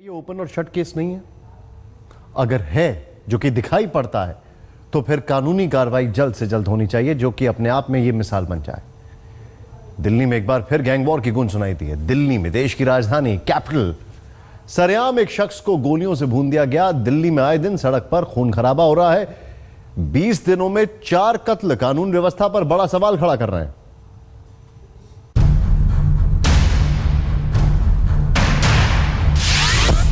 ये ओपन और shut case नहीं है। अगर है, जो कि दिखाई पड़ता है, तो फिर कानूनी कार्रवाई जल्द से जल्द होनी चाहिए, जो कि अपने आप में ये मिसाल बन जाए। दिल्ली में एक बार फिर गैंग वॉर की गूंज सुनाई दी है। दिल्ली में, देश की राजधानी कैपिटल, सरेआम एक शख्स को गोलियों से भून दिया गया। दिल्ली में आए दिन सड़क पर खून खराबा हो रहा है। 20 दिनों में 4 कत्ल कानून व्यवस्था पर बड़ा सवाल खड़ा कर रहे हैं।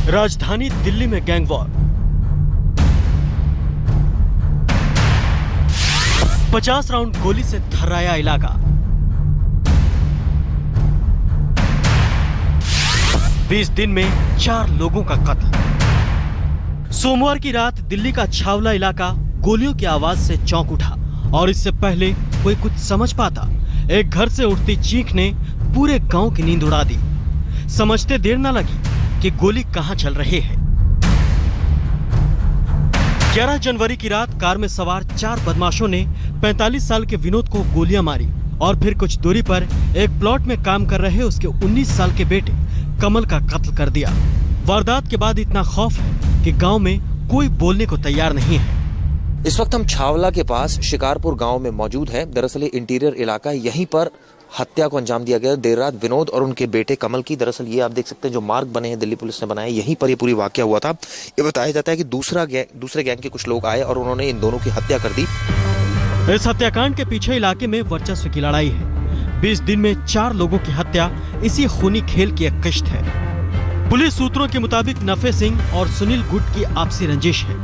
राजधानी दिल्ली में गैंग वॉर, 50 राउंड गोली से थर्राया इलाका। 20 दिन में 4 लोगों का कत्ल। सोमवार की रात दिल्ली का छावला इलाका गोलियों की आवाज से चौंक उठा, और इससे पहले कोई कुछ समझ पाता, एक घर से उठती चीख ने पूरे गांव की नींद उड़ा दी। समझते देर न लगी कि गोली कहां चल रही है। 11 जनवरी की रात कार में सवार 4 बदमाशों ने 45 साल के विनोद को गोलियां मारी, और फिर कुछ दूरी पर एक प्लॉट में काम कर रहे उसके 19 साल के बेटे कमल का कत्ल कर दिया। वारदात के बाद इतना खौफ है कि गांव में कोई बोलने को तैयार नहीं है। इस वक्त हम छावला के पास शिकारपुर गांव में मौजूद हैं। दरअसल ये इंटीरियर इलाका है, यहीं पर हत्या को अंजाम दिया गया देर रात विनोद और उनके बेटे कमल की। दरअसल ये आप देख सकते हैं जो मार्ग बने हैं, दिल्ली पुलिस ने बनाए, यहीं पर ये पूरी वाकया हुआ था। ये बताया जाता है कि दूसरे गैंग के कुछ लोग आए और उन्होंने इन दोनों की हत्या कर दी। इस हत्याकांड के पीछे इलाके में वर्चस्व की लड़ाई है। 20 दिन में 4 लोगों की हत्या इसी खूनी खेल की एक किश्त है। पुलिस सूत्रों के मुताबिक नफे सिंह और सुनील गुट की आपसी रंजिश है।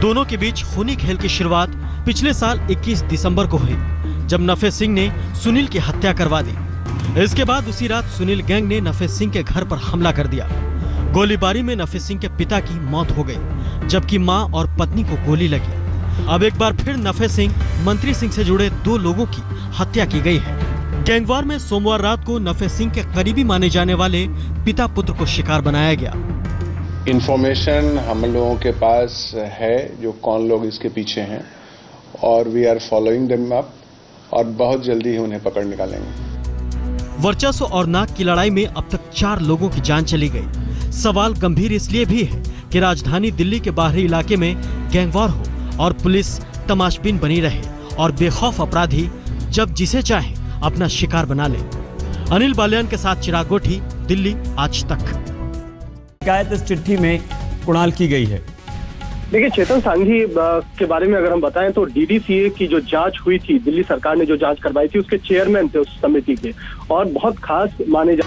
दोनों के बीच खूनी खेल की शुरुआत पिछले साल 21 दिसंबर को हुई, जब नफे सिंह ने सुनील की हत्या करवा दी। इसके बाद उसी रात सुनील गैंग ने नफे सिंह के घर पर हमला कर दिया। गोलीबारी में नफे सिंह के पिता की मौत हो गई, जबकि मां और पत्नी को गोली लगी। अब एक बार फिर नफे सिंह, मंत्री सिंह से जुड़े 2 लोगों की हत्या की गई है। गैंगवार में सोमवार रात को नफे सिंह के करीबी माने जाने वाले पिता पुत्र को शिकार बनाया गया। इंफॉर्मेशन हम लोगों के पास है जो कौन लोग इसके पीछे हैं, और we are following them up, और बहुत जल्दी ही उन्हें पकड़ निकालेंगे। वर्चस्व और नाक की लड़ाई में अब तक 4 लोगों की जान चली गई। सवाल गंभीर इसलिए भी है कि राजधानी दिल्ली के बाहरी इलाके में गैंगवार हो और पुलिस तमाशबीन बनी रहे, और बेखौफ अपराधी जब जिसे चाहे अपना शिकार बना ले। अनिल बालियान के साथ चिराग गोठी, दिल्ली आज तक। शिकायत इस चिट्ठी में कुणाल की गई है। देखिए, चेतन सांघी के बारे में अगर हम बताएं तो डीडीसीए की जो जांच हुई थी, दिल्ली सरकार ने जो जांच करवाई थी, उसके चेयरमैन थे उस समिति के, और बहुत खास माने जा